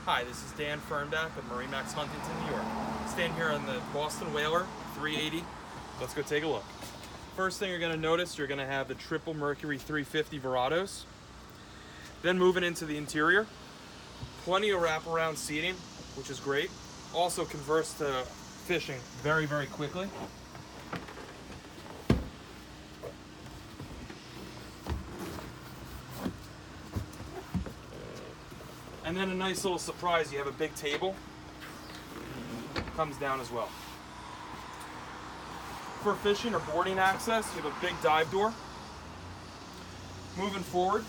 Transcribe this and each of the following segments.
Hi, this is Dan Fernback of MarineMax Huntington, New York. Stand here on the Boston Whaler 380. Let's go take a look. First thing you're going to notice, you're going to have the triple Mercury 350 Verados. Then moving into the interior, plenty of wraparound seating, which is great. Also converts to fishing very, very quickly. And then a nice little surprise, you have a big table. Comes down as well. For fishing or boarding access, you have a big dive door. Moving forward,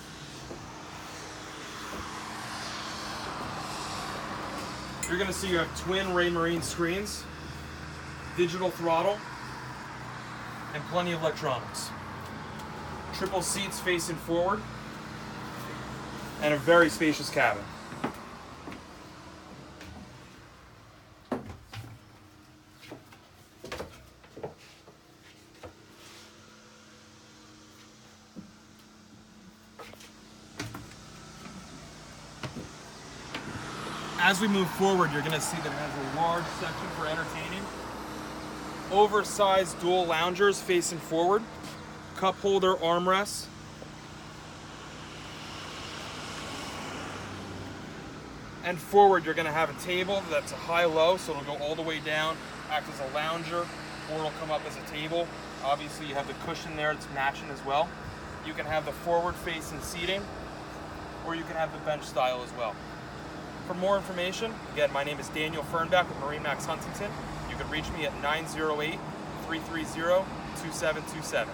you're going to see you have twin Raymarine screens, digital throttle, and plenty of electronics. Triple seats facing forward, and a very spacious cabin. As we move forward, you're going to see that it has a large section for entertaining. Oversized dual loungers facing forward. Cup holder armrests. And forward, you're going to have a table that's a high-low, so it'll go all the way down, act as a lounger, or it'll come up as a table. Obviously, you have the cushion there that's matching as well. You can have the forward-facing seating, or you can have the bench style as well. For more information, again, my name is Daniel Fernback with MarineMax Huntington. You can reach me at 908-330-2727.